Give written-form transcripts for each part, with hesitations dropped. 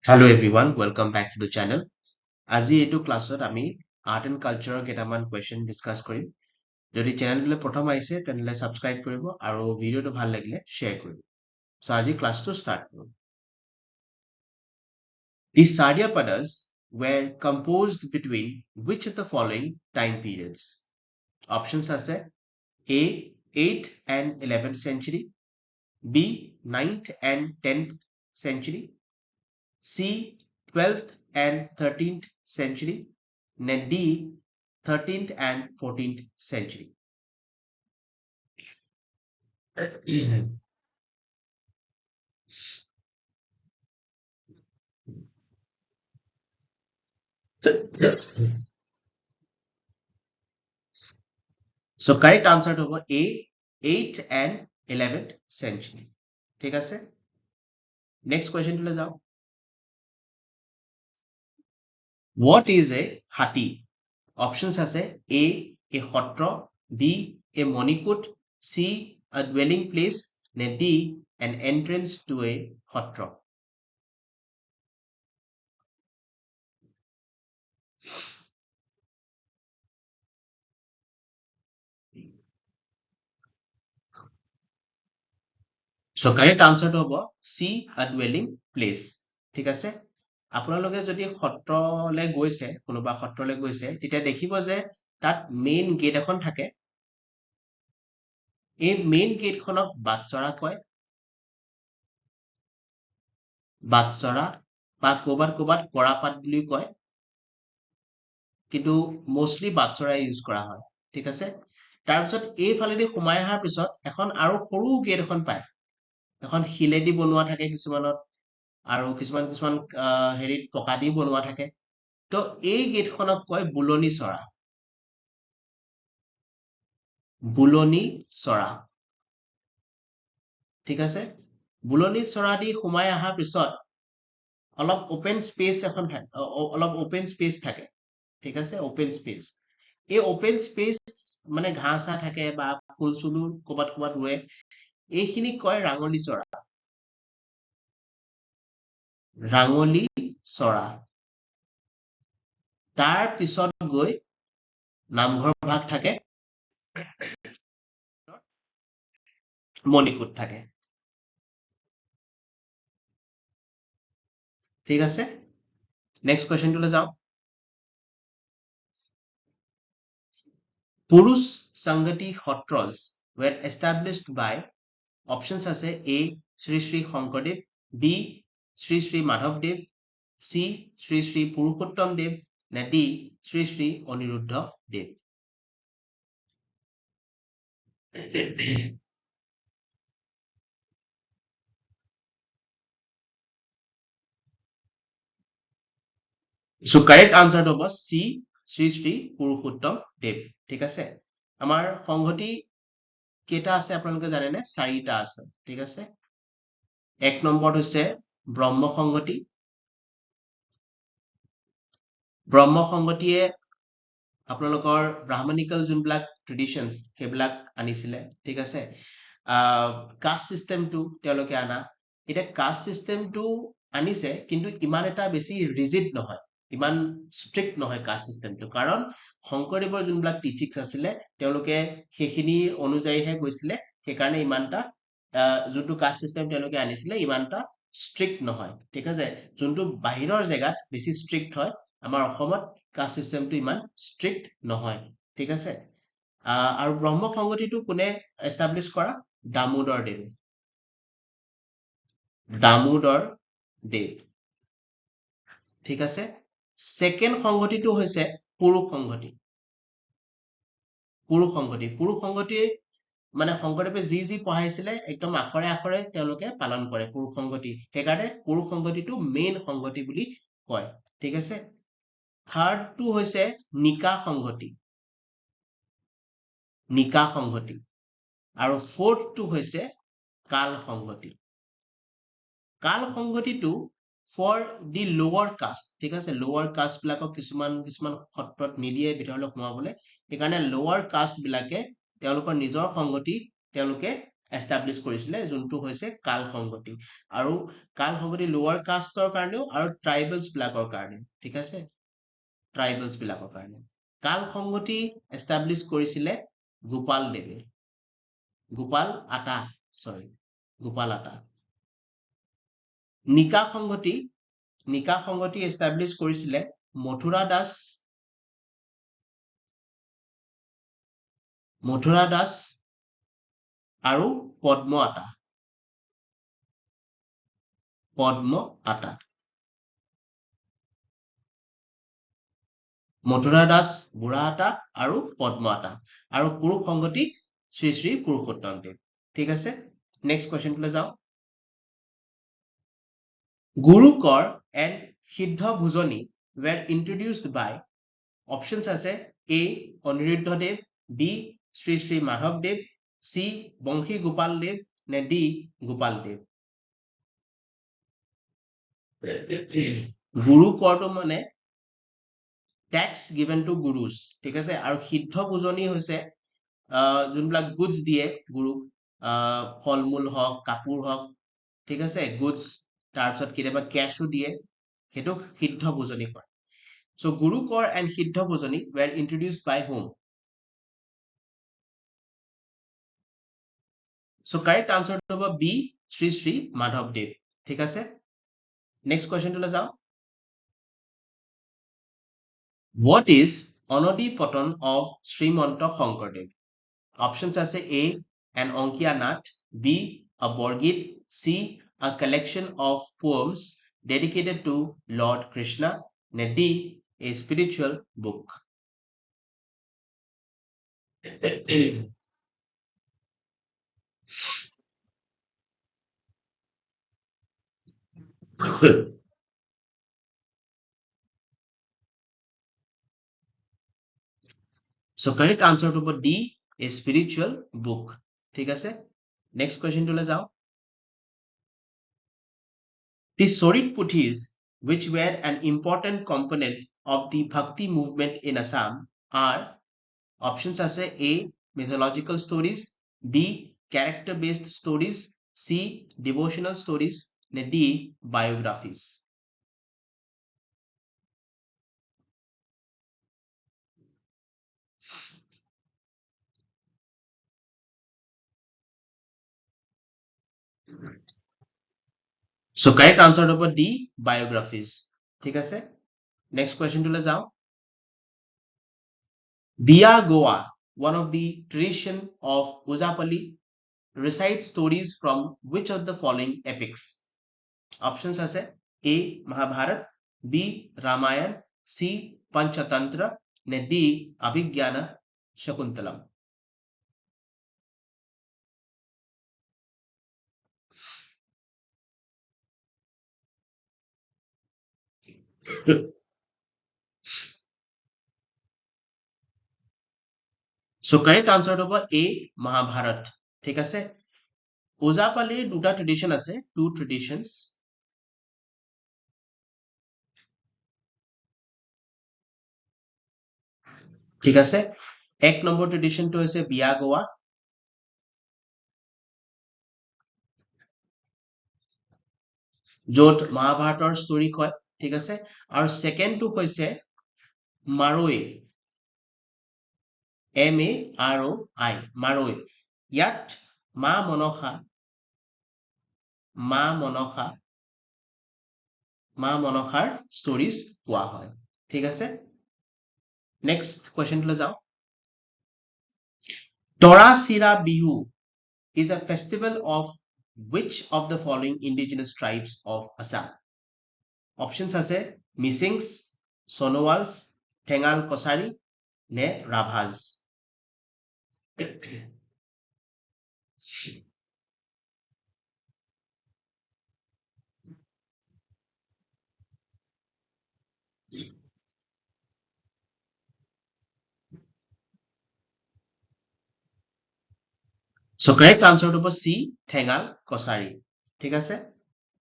Hello everyone, welcome back to the channel. আজি এইটো ক্লাছত আমি আৰ্ট এণ্ড কালচাৰৰ কেইটামান কুৱেশ্যন ডিছকাছ কৰিম। যদি চেনেলটোলৈ প্ৰথম আহিছে তেনেহ'লে ছাবস্ক্ৰাইব কৰিব আৰু ভিডিঅ'টো ভাল লাগিলে শ্বেয়াৰ কৰিব। চ' আজি ক্লাছটো ষ্টাৰ্ট কৰোঁ। The Saryapadas were composed between which of the following time periods? Options আছে A. 8th and 11th century, B. 9th and 10th century, C. 12th and 13th century, net D. 13th and 14th century. So correct answer to A. 8th and 11th century. ঠিক আছে? Next question to যাও. What is a hati? Options আছে A. A Satra, B. A Manikut, C. A dwelling place, net D. An entrance to a Satra. So correct answer to হ'ব C. A dwelling place. ঠিক আছে? আপোনালোকে যদি সত্ৰলৈ গৈছে, কোনোবা সত্ৰলৈ গৈছে, তেতিয়া দেখিব যে তাত মেইন গেট এখন থাকে। এই মেইন গেটখনক বাটচৰা কয়। বাটচৰা বা ক'ৰবাত কৰাপাত বুলি কয়। কিন্তু মষ্টলি বাটচৰা ইউজ কৰা হয়। ঠিক আছে? তাৰপিছত এইফালেদি সোমাই অহাৰ পিছত এখন আৰু সৰু গেট এখন পায়। এখন শিলেদি বনোৱা থাকে কিছুমানত আৰু কিছুমান হেৰিত পকা দি বনোৱা থাকে। তো এই গেটখনক কয় বুলনি চৰা। বুলনি চৰা। ঠিক আছে? বুলনি চৰা দি সোমাই অহাৰ পিছত অলপ ওপেন স্পেচ এখন থাকে, অলপ ওপেন স্পেচ থাকে। ঠিক আছে? Open space. এই ওপেন স্পেচ মানে ঘাঁহ চাহ থাকে বা ফুল চুলো ক'ৰবাত ৰুৱে, এইখিনিক কয় ৰাঙলী চৰা। ৰাঙলী চৰা। তাৰ পিছত গৈ নামঘৰ ভাগ থাকে, মণিকূট থাকে। ঠিক আছে? নেক্সট কুৱেশ্যনটোলৈ যাওঁ। Purush Sangati Hotras were established by options আছে A. Sri Sri Shankardev, B. Sri Sri Madhavdev, C. Sri Sri Purushottam Dev, na D. Sri Sri Aniruddha Dev. So correct answer to was C. Sri Sri Purushottam Dev. ঠিক আছে? আমাৰ সংহতি কেইটা আছে আপোনালোকে জানেনে? 4টা আছে। ঠিক আছে? এক নম্বৰ হৈছে ব্ৰহ্ম সংহতি। ব্ৰহ্ম সংগতিয়ে আপোনালোকৰ ব্ৰাহ্মণিকেল যোনবিলাক ট্ৰেডিশ্যনছ সেইবিলাক আনিছিলে। ঠিক আছে? কাষ্ট চিষ্টেমটো তেওঁলোকে আনা। এতিয়া কাষ্ট চিষ্টেমটো আনিছে কিন্তু ইমান এটা বেছি ৰিজিড নহয়, ইমান ষ্ট্ৰিক্ট নহয় কাষ্ট চিষ্টেমটো। কাৰণ শংকৰদেৱৰ যোনবিলাক টিচিংছ আছিলে তেওঁলোকে সেইখিনি অনুযায়ীহে গৈছিলে, সেইকাৰণে ইমানটা যোনটো কাষ্ট চিষ্টেম তেওঁলোকে আনিছিলে ইমানটা ষ্ট্ৰিক্ট নহয়। ঠিক আছে? যোনটো বাহিৰৰ জেগাত বেছি ষ্ট্ৰিক্ট হয়, আমাৰ অসমত কাষ্ট চিষ্টেমটো ইমান ষ্ট্ৰিক্ট নহয়। ঠিক আছে? আৰু ব্ৰহ্ম সংগতিটো কোনে এষ্টাব্লিছ কৰা? দামোদৰ দেৱ। দামোদৰ দেৱ। ঠিক আছে? ছেকেণ্ড সংগতিটো হৈছে পুৰুষ সংগতি। পুৰুষ সংগতি। পুৰুষ সংগতি মানে শংকৰদেৱে যি পঢ়াইছিলে একদম আখৰে আখৰে তেওঁলোকে পালন কৰে পুৰুষ সংগতি। সেইকাৰণে পুৰুষ সংগতিটো মেইন সংগতি বুলি কয়। ঠিক আছে? থাৰ্ডটো হৈছে নিকা সংগতি। নিকা সংগতি। আৰু ফৰ্থটো হৈছে কাল সংগতি। কাল সংগতিটো ফৰ দি লোৱাৰ কাষ্ট। ঠিক আছে? লোৱাৰ কাষ্ট বিলাকক কিছুমান সত্ৰত নিদিয়ে ভিতৰলৈ সোমাবলৈ, সেইকাৰণে লোৱাৰ কাষ্ট বিলাকে তেওঁলোকৰ নিজৰ সংগতি তেওঁলোকে এষ্টাব্লিছ কৰিছিলে যোনটো হৈছে কাল সংগতি আৰু কাল সংগতি লোৱাৰ কাষ্টৰ কাৰণেও আৰু ট্ৰাইবেলছ বিলাকৰ কাৰণে ঠিক আছে ট্ৰাইবেলছ বিলাকৰ কাৰণে কাল সংগতি এষ্টাব্লিছ কৰিছিলে গোপাল দেৱে গোপাল আটা চৰি গোপাল আটা নিকা সংগতি এষ্টাব্লিছ কৰিছিলে মথুৰা দাস আৰু পদ্ম আটা মথুৰা দাস বুঢ়া আটা আৰু পদ্ম আটা আৰু পুৰুষ সংগতি শ্ৰী শ্ৰী পুৰুষোত্তম দেৱ ঠিক আছে নেক্সট কুৱেশ্যনটোলৈ যাওঁ Guru Kor and Siddha Bhujani were introduced by options আছে A. Aniruddha Dev, B. Sri Sri Madhav Dev, C. Bangshi Gopal Dev, নে D. Gopal Dev. Guru Korটো মানে tax given to gurus ঠিক আছে আৰু সিদ্ধ ভোজনী হৈছে যোনবিলাক গুডছ দিয়ে গুৰুক ফল মূল হওক কাপোৰ হওক ঠিক আছে গুডছ তাৰপিছত কেতিয়াবা কেশো দিয়ে সেইটোক সিদ্ধ ভোজনী কয় so Guru Kor and Siddha Bhujani were introduced by whom so correct answer to হবে B Sri Sri Madhav Dev ঠিক আছে next question to যাও what is Onodi Patan of Srimanta Shankardev options আছে A an Onkiya Nath B a Borgit C a collection of poems dedicated to Lord Krishna নে D a spiritual book so correct answer to D a spiritual book ঠিক আছে next question to যাও the Sorit Puthis which were an important component of the Bhakti movement in Assam are options আছে A mythological stories B character based stories C devotional stories নে D biographies so correct answer to D biographies ঠিক আছে next question to যাও Biya Goa one of the tradition of Ujapali recites stories from which of the following epics options আছে A Mahabharat B Ramayan C Panchatantra নে D Abhigyana Shakuntalam so correct answer to A Mahabharat ঠিক আছে ওজাপালিৰ দুটা tradition আছে two traditions ঠিক আছে এক number ট্ৰেডিশনটো হৈছে বিয়া গোৱা য'ত মহাভাৰতৰ ষ্টৰী কয় ঠিক আছে আৰু সেকেন্ডটো হৈছে মাৰোই MAROI মাৰোই ইয়াত মা মনসাৰ ষ্টৰিজ কোৱা হয় ঠিক আছে নেক্সট কোৱেশ্চনলৈ যাও Tora Sira Bihu is a festival of which of the following indigenous tribes of Assam options আছে Misings Sonowals Thengal Kosari নে Rabhas so correct answer to C Thengal Kosari ঠিক আছে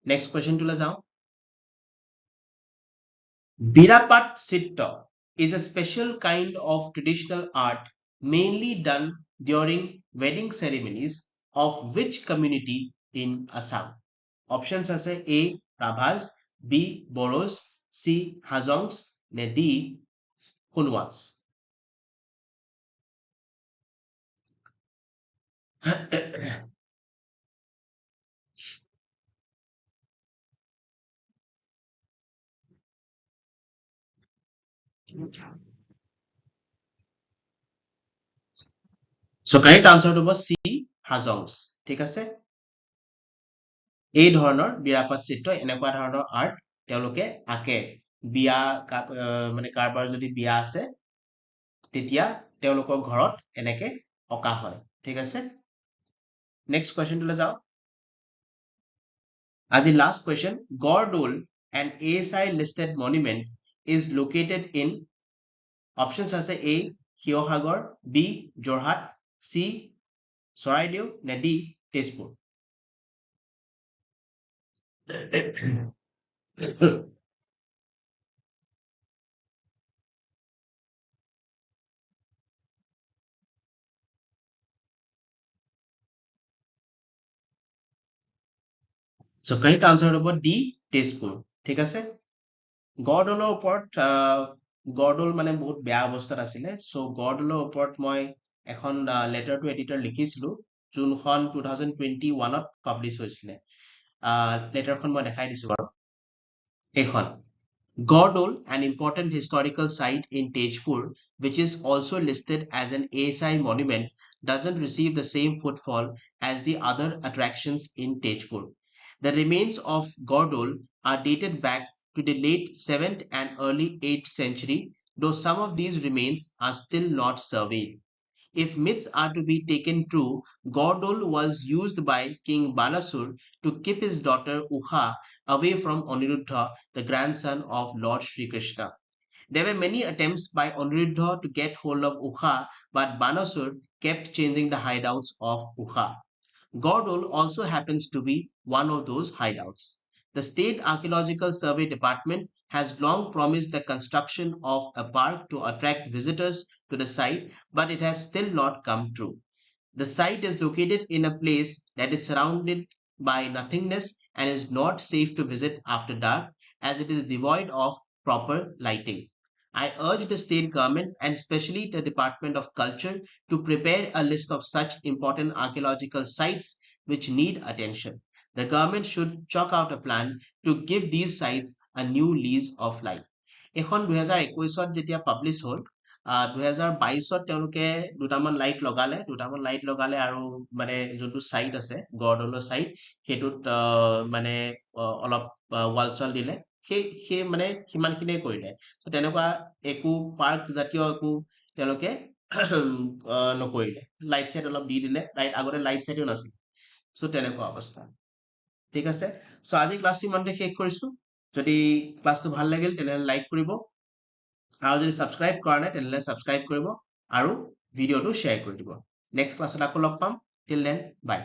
next question to যাও Birapat Sitta is a special kind of traditional art mainly done during wedding ceremonies of which community in Assam? Options আছে A. Rabhas, B. Boros, C. Hajongs, নে D. Kunwans. So correct answer to was C. Hajongs. ঠিক আছে? এই ধৰণৰ বিৰাপাত চিত্ৰ এনেকুৱা ধৰণৰ art তেওঁলোকে আঁকে বিয়া মানে কাৰোবাৰ যদি বিয়া আছে তেতিয়া তেওঁলোকৰ ঘৰত এনেকে অঁকা হয় ঠিক আছে নেক্সট কুৱেশ্যনটোলৈ যাওঁ আজি last question Gordol an ASI listed monument is located in options আছে A Hiyohagar B Jorhat C Charaideo নে D Tezpur So correct answer হ'ব D Tezpur ঠিক আছে গড়দলৰ ওপৰত গড়দল মানে বহুত বেয়া অৱস্থাত আছিলে চ' গড়দলৰ ওপৰত মই এখন লেটাৰ টু এডিটৰ লিখিছিলো যোনখন 2021ত পাব্লিছ হৈছিলে লেটাৰখন মই দেখাই দিছো বাৰু এইখন Gordol, an important historical site in Tejpur, which is also listed as an ASI monument, doesn't receive the same footfall as the other attractions in Tejpur. The remains of Gordol are dated back to the late 7th and early 8th century, though some of these remains are still not surveyed. If myths are to be taken true, Gordol was used by King Balasur to keep his daughter Ukha away from Aniruddha, the grandson of Lord Sri Krishna. There were many attempts by Aniruddha to get hold of Ukha, but Banasur kept changing the hideouts of Ukha. Gordol also happens to be one of those hideouts. The State Archaeological Survey Department has long promised the construction of a park to attract visitors to the site, but it has still not come true. The site is located in a place that is surrounded by nothingness and is not safe to visit after dark as it is devoid of proper lighting. I urge the state government and especially the Department of Culture to prepare a list of such important archaeological sites which need attention. The government should chalk out a plan to give these sites a new lease of life. এখন 2021ত যেতিয়া publish হ'ল 2022ত তেওঁলোকে দুটামান light লগালে আৰু মানে যোনটো site আছে গড়দলৰ সাইট সেইটোত মানে অলপ ৱাল চল দিলে সেই মানে সিমানখিনিয়ে কৰিলে so তেনেকুৱা একো পাৰ্ক জাতীয় একো তেওঁলোকে নকৰিলে লাইট সাইট অলপ দি দিলে আগতে লাইট সাইটও নাছিল so তেনেকুৱা অৱস্থা ঠিক আছে so আজি ক্লাছটো ইমানতে শেষ কৰিছো যদি ক্লাছটো ভাল লাগিল তেনেহলে লাইক কৰিব আৰু যদি সাবস্ক্ৰাইব কৰা নাই তেনেহলে সাবস্ক্ৰাইব কৰিব আৰু ভিডিঅটো শ্বেয়াৰ কৰি দিব নেক্সট ক্লাছত আকৌ লগ পাম টিল দেন বাই